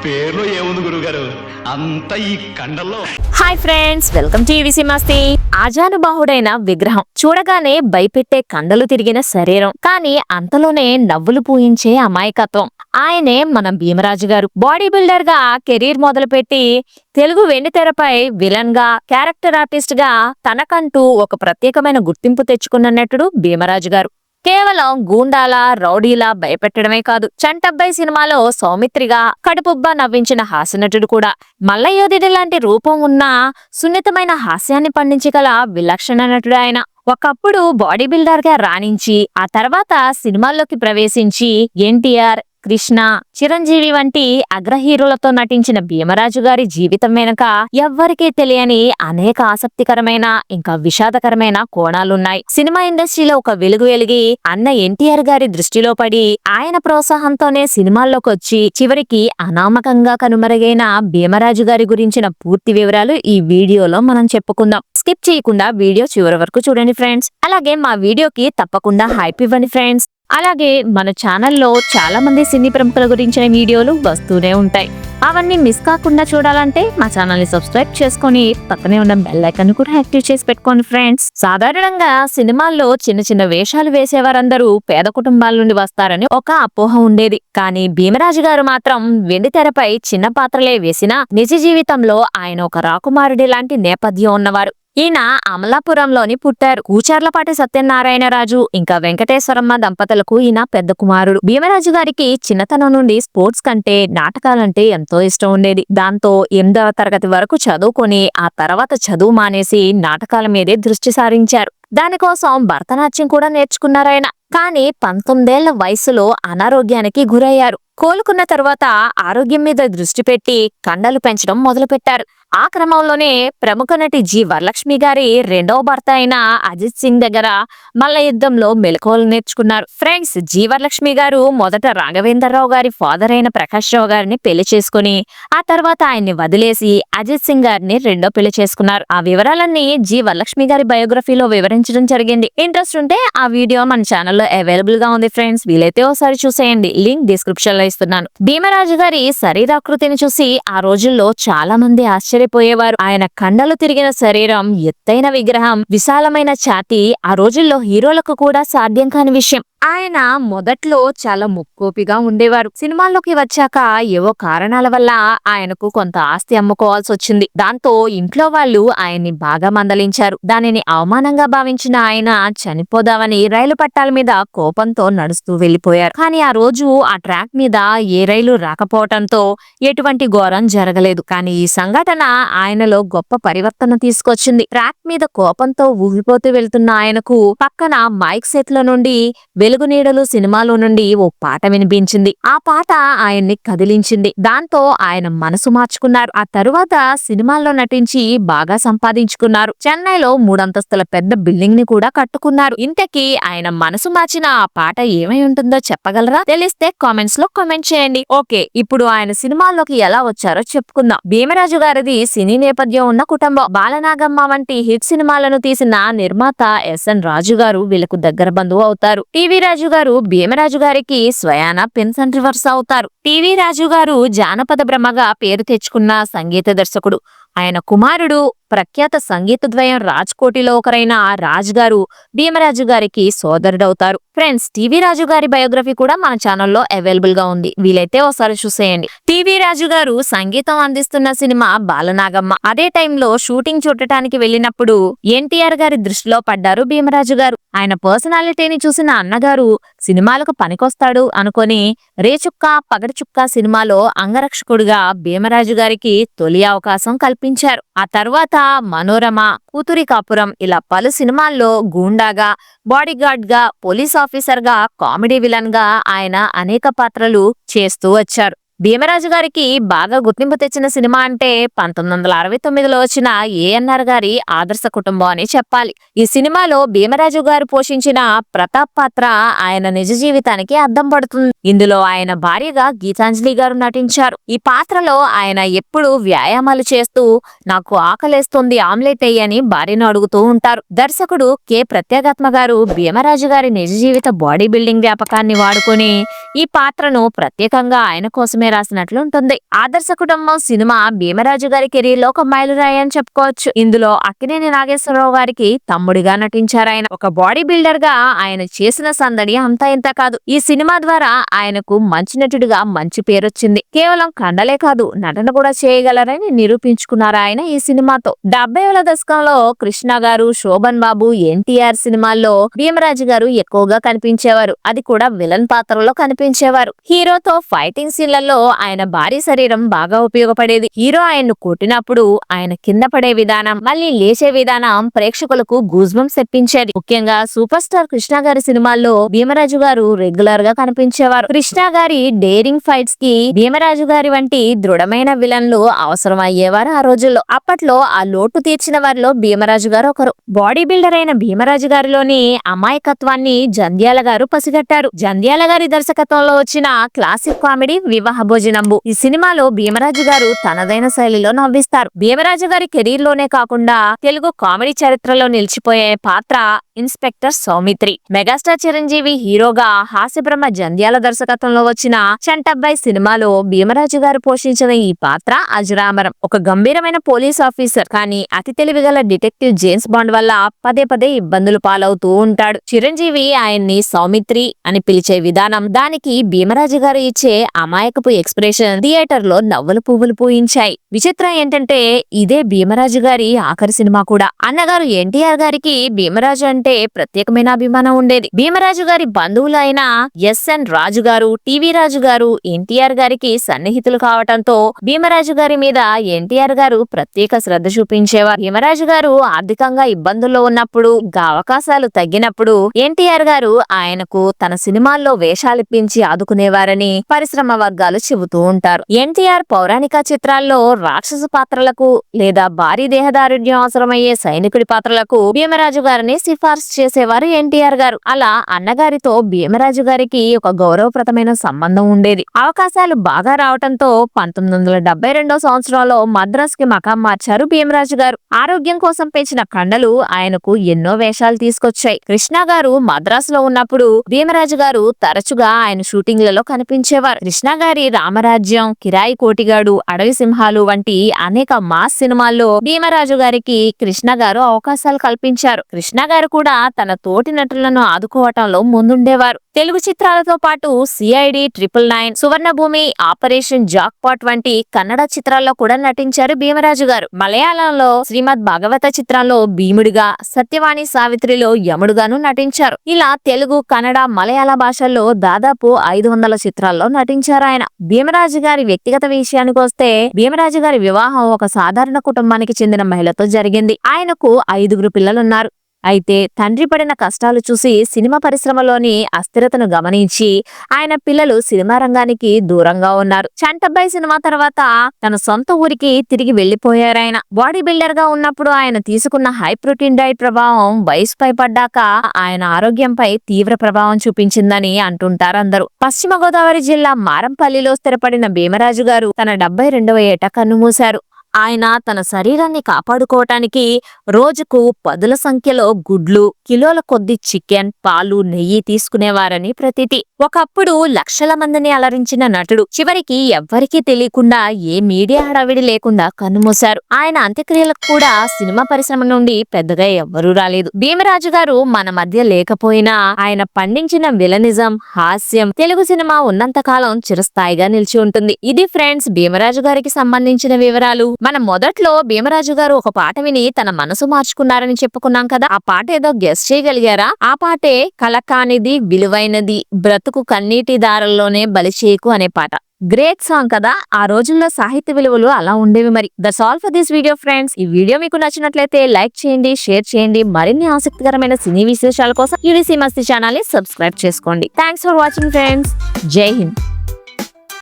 పేర్లో ఏముంది గురుగారు, అంత ఈ కండల్లో. Hi friends, welcome to EVC Masti. ఆజానుబాహుడైన విగ్రహం, చూడగానే భయపెట్టే కండలు తిరిగిన శరీరం, కానీ అంతలోనే నవ్వులు పూయించే అమాయకత్వం. ఆయనే మన భీమరాజు గారు. బాడీ బిల్డర్ గా కెరీర్ మొదలుపెట్టి తెలుగు వెండితెరపై విలన్ గా, క్యారెక్టర్ ఆర్టిస్ట్ గా తనకంటూ ఒక ప్రత్యేకమైన గుర్తింపు తెచ్చుకున్న నటుడు భీమరాజు గారు. కేవలం గూండాల, రౌడీలా భయపెట్టడమే కాదు, చంటబ్బాయి సినిమాలో సౌమిత్రిగా కడుపుబ్బా నవ్వించిన హాస్యనటుడు కూడా. మల్లయోధుడి లాంటి రూపం ఉన్న సున్నితమైన హాస్యాన్ని పండించగల విలక్షణ నటుడు ఆయన. ఒకప్పుడు బాడీ బిల్డర్ గా రాణించి ఆ తర్వాత సినిమాల్లోకి ప్రవేశించి ఎన్టీఆర్, కృష్ణ, చిరంజీవి వంటి అగ్ర హీరోలతో నటించిన భీమరాజు గారి జీవితం వెనుక ఎవ్వరికీ తెలియని అనేక ఆసక్తికరమైన ఇంకా విషాదకరమైన కోణాలున్నాయి. సినిమా ఇండస్ట్రీలో ఒక వెలుగు వెలిగి అన్న ఎన్టీఆర్ గారి దృష్టిలో పడి ఆయన ప్రోత్సాహంతోనే సినిమాల్లోకి వచ్చి చివరికి అనామకంగా కనుమరుగైన భీమరాజు గారి గురించిన పూర్తి వివరాలు ఈ వీడియోలో మనం చెప్పుకుందాం. స్కిప్ చేయకుండా వీడియో చివరి వరకు చూడండి ఫ్రెండ్స్. అలాగే మా వీడియోకి తప్పకుండా హైప్ ఇవ్వండి ఫ్రెండ్స్. అలాగే మన ఛానల్లో చాలా మంది సినీ ప్రముఖుల గురించిన వీడియోలు వస్తూనే ఉంటాయి. అవన్నీ మిస్ కాకుండా చూడాలంటే మా ఛానల్ ని సబ్స్క్రైబ్ చేసుకుని పక్కనే ఉన్న బెల్ ఐకాన్ కూడా యాక్టివ్ చేసి పెట్టుకోండి ఫ్రెండ్స్. సాధారణంగా సినిమాల్లో చిన్న చిన్న వేషాలు వేసేవారందరూ పేద కుటుంబాల నుండి వస్తారని ఒక అపోహ ఉండేది. కానీ భీమరాజు గారు మాత్రం వెండితెరపై చిన్న పాత్రలే వేసినా నిజ జీవితంలో ఆయన ఒక రాకుమారుడి లాంటి నేపథ్యం ఉన్నవారు. ఈయన అమలాపురంలోని పుట్టారు. కూచర్లపాటి సత్యనారాయణరాజు ఇంకా వెంకటేశ్వరమ్మ దంపతులకు ఈయన పెద్ద కుమారుడు. భీమరాజు గారికి చిన్నతనం నుండి స్పోర్ట్స్ కంటే నాటకాలంటే ఎంతో ఇష్టం ఉండేది. దాంతో 8వ తరగతి వరకు చదువుకొని ఆ తర్వాత చదువు మానేసి నాటకాల మీదే దృష్టి సారించారు. దానికోసం భరతనాట్యం కూడా నేర్చుకున్నారాయన. కానీ 19 ఏళ్ల వయసులో అనారోగ్యానికి గురయ్యారు. కోలుకున్న తర్వాత ఆరోగ్యం మీద దృష్టి పెట్టి కండలు పెంచడం మొదలుపెట్టారు. ఆ క్రమంలోనే ప్రముఖ నటి జి వరలక్ష్మి గారి రెండవ భర్త అయిన అజిత్ సింగ్ దగ్గర మల్ల యుద్ధంలో మెలకువలు నేర్చుకున్నారు. ఫ్రెండ్స్, జి వరలక్ష్మి గారు మొదట రాఘవేంద్రరావు గారి ఫాదర్ అయిన ప్రకాష్ రావు గారిని పెళ్లి చేసుకుని ఆ తర్వాత ఆయన్ని వదిలేసి అజిత్ సింగ్ గారిని రెండో పెళ్లి చేసుకున్నారు. ఆ వివరాలన్నీ జి వరలక్ష్మి గారి బయోగ్రఫీలో వివరించడం జరిగింది. ఇంట్రెస్ట్ ఉంటే ఆ వీడియో మన ఛానల్లో అవైలబుల్ గా ఉంది ఫ్రెండ్స్. వీలైతే ఒకసారి చూసేయండి, లింక్ డిస్క్రిప్షన్ లో ఇస్తున్నాను. భీమరాజు గారి శరీరాకృతిని చూసి ఆ రోజుల్లో చాలా మంది ఆశ్చర్యపోయేవారు. ఆయన కండలు తిరిగిన శరీరం, ఎత్తైన విగ్రహం, విశాలమైన ఛాతీ ఆ రోజుల్లో హీరోలకు కూడా సాధ్యం కాని విషయం. ఆయన మొదట్లో చాలా ముక్కోపిగా ఉండేవారు. సినిమాల్లోకి వచ్చాక ఏవో కారణాల వల్ల ఆయనకు కొంత ఆస్తి అమ్ముకోవాల్సి వచ్చింది. దాంతో ఇంట్లో వాళ్ళు ఆయన్ని బాగా మందలించారు. దానిని అవమానంగా భావించిన ఆయన చనిపోదామని రైలు పట్టాల మీద కోపంతో నడుస్తూ వెళ్లిపోయారు. కానీ ఆ రోజు ఆ ట్రాక్ మీద ఏ రైలు రాకపోవటంతో ఎటువంటి ఘోరం జరగలేదు. కానీ ఈ సంఘటన ఆయనలో గొప్ప పరివర్తన తీసుకొచ్చింది. ట్రాక్ మీద కోపంతో ఊగిపోతూ వెళ్తున్న ఆయనకు పక్కన మైక్ సెట్ లో నుండి వెలుగు నీడలు సినిమాలో నుండి ఓ పాట వినిపించింది. ఆ పాట ఆయన్ని కదిలించింది. దాంతో ఆయన మనసు మార్చుకున్నారు. ఆ తరువాత సినిమాల్లో నటించి బాగా సంపాదించుకున్నారు. చెన్నైలో 3 అంతస్తుల పెద్ద బిల్డింగ్ ని కూడా కట్టుకున్నారు. ఇంతకీ ఆయన మనసు మార్చిన ఆ పాట ఏమై ఉంటుందో చెప్పగలరా? తెలిస్తే కామెంట్స్ లో కామెంట్ చేయండి. ఓకే, ఇప్పుడు ఆయన సినిమాల్లోకి ఎలా వచ్చారో చెప్పుకుందాం. భీమరాజు గారిది సినీ నేపథ్యం ఉన్న కుటుంబం. బాలనాగమ్మ వంటి హిట్ సినిమాలను తీసిన నిర్మాత ఎస్ఎన్ రాజు గారు వీళ్లకు దగ్గర బంధువు అవుతారు. టీవీ రాజు గారు భీమరాజు గారికి స్వయాన పెన్సన్ రివర్స్ అవుతారు. టీవీ రాజు గారు జానపద బ్రహ్మగా పేరు తెచ్చుకున్న సంగీత దర్శకుడు. ఆయన కుమారుడు ప్రఖ్యాత సంగీత ద్వయం రాజ్కోటిలో ఒకరైన రాజ్ గారు భీమరాజు గారికి సోదరుడవుతారు. ఫ్రెండ్స్, టీవీ రాజు గారి బయోగ్రఫీ కూడా మన ఛానల్లో అవైలబుల్ గా ఉంది. వీలైతే ఒకసారి చూసేయండి. టీవీ రాజు గారు సంగీతం అందిస్తున్న సినిమా బాలనాగమ్మ. అదే టైంలో షూటింగ్ చూడటానికి వెళ్లినప్పుడు ఎన్టీఆర్ గారి దృష్టిలో పడ్డారు భీమరాజు గారు. ఆయన పర్సనాలిటీని చూసిన అన్నగారు సినిమాలకు పనికొస్తాడు అనుకొని రేచుక్క పగడచుక్క సినిమాలో అంగరక్షకుడుగా భీమరాజు గారికి తొలి అవకాశం కల్పించారు. ఆ తర్వాత మనోరమ, కూతురి కాపురం ఇలా పలు సినిమాల్లో గూండాగా, బాడీగార్డ్ గా, పోలీస్ ఆఫీసర్ గా, కామెడీ విలన్ గా ఆయన అనేక పాత్రలు చేస్తూ వచ్చారు. భీమరాజు గారికి బాగా గుర్తింపు తెచ్చిన సినిమా అంటే 1969లో వచ్చిన ఏఎన్ఆర్ గారి ఆదర్శ కుటుంబం అని చెప్పాలి. ఈ సినిమాలో భీమరాజు గారు పోషించిన ప్రతాప్ పాత్ర ఆయన నిజ జీవితానికి అద్దం పడుతుంది. ఇందులో ఆయన భార్యగా గీతాంజలి గారు నటించారు. ఈ పాత్రలో ఆయన ఎప్పుడూ వ్యాయామాలు చేస్తూ నాకు ఆకలేస్తుంది ఆమ్లెట్ అయ్యని భార్యను అడుగుతూ ఉంటారు. దర్శకుడు కె ప్రత్యేగాత్మ గారు భీమరాజు గారి నిజ జీవిత బాడీ బిల్డింగ్ వ్యాపకాన్ని వాడుకొని ఈ పాత్రను ప్రత్యేకంగా ఆయన కోసమే రాసినట్లు ఉంటుంది. ఆదర్శ కుటుంబం సినిమా భీమరాజు గారి కెరీర్ లో ఒక మైలురాయి అని చెప్పుకోవచ్చు. ఇందులో అక్కినేని నాగేశ్వరరావు గారికి తమ్ముడిగా నటించారు. ఆయన ఒక బాడీ బిల్డర్ గా ఆయన చేసిన సందడి అంతా ఇంత కాదు. ఈ సినిమా ద్వారా ఆయనకు మంచి నటుడిగా మంచి పేరొచ్చింది. కేవలం కండలే కాదు, నటన కూడా చేయగలరని నిరూపించుకున్నారు ఆయన ఈ సినిమాతో. 70ల దశకంలో కృష్ణ గారు, శోభన్ బాబు, ఎన్టీఆర్ సినిమాల్లో భీమరాజు గారు ఎక్కువగా కనిపించేవారు. అది కూడా విలన్ పాత్రలో కనిపించేవారు. హీరోతో ఫైటింగ్ సీన్లలో ఆయన భారీ శరీరం బాగా ఉపయోగపడేది. హీరో ఆయన్ను కొట్టినప్పుడు ఆయన కింద పడే విధానం, మళ్ళీ లేచే విధానం ప్రేక్షకులకు గూజ్బంప్స్ తెప్పించేది. ముఖ్యంగా సూపర్ స్టార్ కృష్ణ గారి సినిమాల్లో భీమరాజు గారు రెగ్యులర్ గా కనిపించేవారు. కృష్ణ గారి డేరింగ్ ఫైట్స్ కి భీమరాజు గారి వంటి దృఢమైన విలన్లు అవసరం అయ్యేవారు ఆ రోజుల్లో. అప్పట్లో ఆ లోటు తీర్చిన వారిలో భీమరాజు గారు ఒకరు. బాడీ బిల్డర్ అయిన భీమరాజు గారిలోని అమాయకత్వాన్ని జంధ్యాల గారు పసిగట్టారు. జంధ్యాల గారి దర్శకత్వంలో వచ్చిన క్లాసిక్ కామెడీ వివాహ భోజనంబు. ఈ సినిమాలో భీమరాజు గారు తనదైన శైలిలో నవ్విస్తారు. భీమరాజు గారి కెరీర్ లోనే కాకుండా తెలుగు కామెడీ చరిత్రలో నిలిచిపోయే పాత్ర ఇన్స్పెక్టర్ సౌమిత్రి. మెగాస్టార్ చిరంజీవి హీరోగా హాస్యబ్రహ్మ జంధ్యాల దర్శకత్వంలో వచ్చిన చంటబ్బాయి సినిమాలో భీమరాజు గారు పోషించిన ఈ పాత్ర అజరామరం. ఒక గంభీరమైన పోలీస్ ఆఫీసర్ కానీ అతి తెలివిగల డిటెక్టివ్ జేమ్స్ బాండ్ వల్ల పదే పదే ఇబ్బందులు పాలవుతూ ఉంటాడు. చిరంజీవి ఆయన్ని సౌమిత్రి అని పిలిచే విధానం, దానికి భీమరాజు గారు ఇచ్చే అమాయకపు ఎక్స్ప్రెషన్ థియేటర్ లో నవ్వులు పువ్వులు పూయించాయి. విచిత్రం ఏంటంటే ఇదే భీమరాజు గారి ఆఖరి సినిమా కూడా. అన్నగారు ఎన్టీఆర్ గారికి భీమరాజు అంటే ప్రత్యేకమైన అభిమానం ఉండేది. భీమరాజు గారి బంధువులు అయిన ఎస్ఎన్ రాజు గారు, టీవీ రాజు గారు ఎన్టీఆర్ గారికి సన్నిహితులు కావటంతో భీమరాజు గారి మీద ఎన్టీఆర్ గారు ప్రత్యేక శ్రద్ధ చూపించేవారు. భీమరాజు గారు ఆర్థికంగా ఇబ్బందుల్లో ఉన్నప్పుడు, అవకాశాలు తగ్గినప్పుడు ఎన్టీఆర్ గారు ఆయనకు తన సినిమాల్లో వేషాలిప్పించి ఆదుకునేవారని పరిశ్రమ వర్గాలు చెబుతూ ఉంటారు. ఎన్టీఆర్ పౌరాణిక చిత్రాల్లో రాక్షస పాత్రలకు లేదా భారీ దేహదారుఢ్యం అవసరమయ్యే సైనికుడి పాత్రలకు భీమరాజు గారిని సిఫార్సు చేసేవారు ఎన్టీఆర్ గారు. అలా అన్నగారితో భీమరాజు గారికి ఒక గౌరవప్రదమైన సంబంధం ఉండేది. అవకాశాలు బాగా రావటంతో 1972 సంవత్సరంలో మద్రాస్ కి మకాం మార్చారు భీమరాజు గారు. ఆరోగ్యం కోసం పెంచిన కండలు ఆయనకు ఎన్నో వేషాలు తీసుకొచ్చాయి. కృష్ణ గారు మద్రాస్ లో ఉన్నప్పుడు భీమరాజు గారు తరచుగా ఆయన షూటింగ్లలో కనిపించేవారు. కృష్ణ గారి రామరాజ్యం, కిరాయి కోటిగాడు, అడవి సింహాలు వంటి అనేక మాస్ సినిమాల్లో భీమరాజు గారికి కృష్ణ గారు అవకాశాలు కల్పించారు. కృష్ణ గారు కూడా తన తోటి నటులను ఆదుకోవటంలో ముందుండేవారు. తెలుగు చిత్రాలతో పాటు సిఐడి, 999, సువర్ణభూమి, ఆపరేషన్ జాక్పాట్ వంటి కన్నడ చిత్రాల్లో కూడా నటించారు భీమరాజు గారు. మలయాళంలో శ్రీమద్ భాగవత చిత్రంలో భీముడిగా, సత్యవాణి సావిత్రిలో యముడుగాను నటించారు. ఇలా తెలుగు, కన్నడ, మలయాళ భాషల్లో దాదాపు 500 చిత్రాల్లో నటించారు ఆయన. భీమరాజు గారి వ్యక్తిగత విషయానికి వస్తే భీమరాజు గారి వివాహం ఒక సాధారణ కుటుంబానికి చెందిన మహిళతో జరిగింది. ఆయనకు 5 పిల్లలున్నారు. అయితే తండ్రి పడిన కష్టాలు చూసి సినిమా పరిశ్రమలోని అస్థిరతను గమనించి ఆయన పిల్లలు సినిమా రంగానికి దూరంగా ఉన్నారు. చంటబ్బాయి సినిమా తర్వాత తన సొంత ఊరికి తిరిగి వెళ్లిపోయారాయన. బాడీ బిల్డర్ గా ఉన్నప్పుడు ఆయన తీసుకున్న హై ప్రోటీన్ డైట్ ప్రభావం వయసుపై పడ్డాక ఆయన ఆరోగ్యంపై తీవ్ర ప్రభావం చూపించిందని అంటుంటారు అందరూ. పశ్చిమ గోదావరి జిల్లా మారంపల్లిలో స్థిరపడిన భీమరాజు గారు తన 72వ ఏట కన్నుమూశారు. ఆయన తన శరీరాన్ని కాపాడుకోవటానికి రోజుకు 10ల సంఖ్యలో గుడ్లు, కిలోల కొద్ది చికెన్, పాలు, నెయ్యి తీసుకునేవారని ప్రతీతి. ఒకప్పుడు లక్షల మందిని అలరించిన నటుడు చివరికి ఎవ్వరికీ తెలియకుండా ఏ మీడియా హడావిడి లేకుండా కన్నుమూశారు. ఆయన అంత్యక్రియలకు కూడా సినిమా పరిశ్రమ నుండి పెద్దగా ఎవ్వరూ రాలేదు. భీమరాజు గారు మన మధ్య లేకపోయినా ఆయన పండించిన విలనిజం, హాస్యం తెలుగు సినిమా ఉన్నంతకాలం చిరస్థాయిగా నిలిచి ఉంటుంది. ఇది ఫ్రెండ్స్ భీమరాజు గారికి సంబంధించిన వివరాలు. మనం మొదట్లో భీమరాజు గారు ఒక పాట విని తన మనసు మార్చుకున్నారని చెప్పుకున్నాం కదా. ఆ పాట ఏదో గెస్ చేయగలిగారా? ఆ పాటే కలకానిది విలువైనది బ్రతుకు కన్నీటి దారల్లోనే బలిచేయకు అనే పాట. గ్రేట్ సాంగ్ కదా. ఆ రోజుల్లో సాహిత్య విలువలు అలా ఉండేవి. మరి that's all for this video friends. ఈ వీడియో మీకు నచ్చినట్లయితే లైక్ చేయండి, షేర్ చేయండి. మరిన్ని ఆసక్తికరమైన సినీ విశేషాల కోసం టీవీసీ మస్తీ ఛానల్ ని సబ్స్క్రైబ్ చేసుకోండి. Thanks for watching friends. జై హింద్.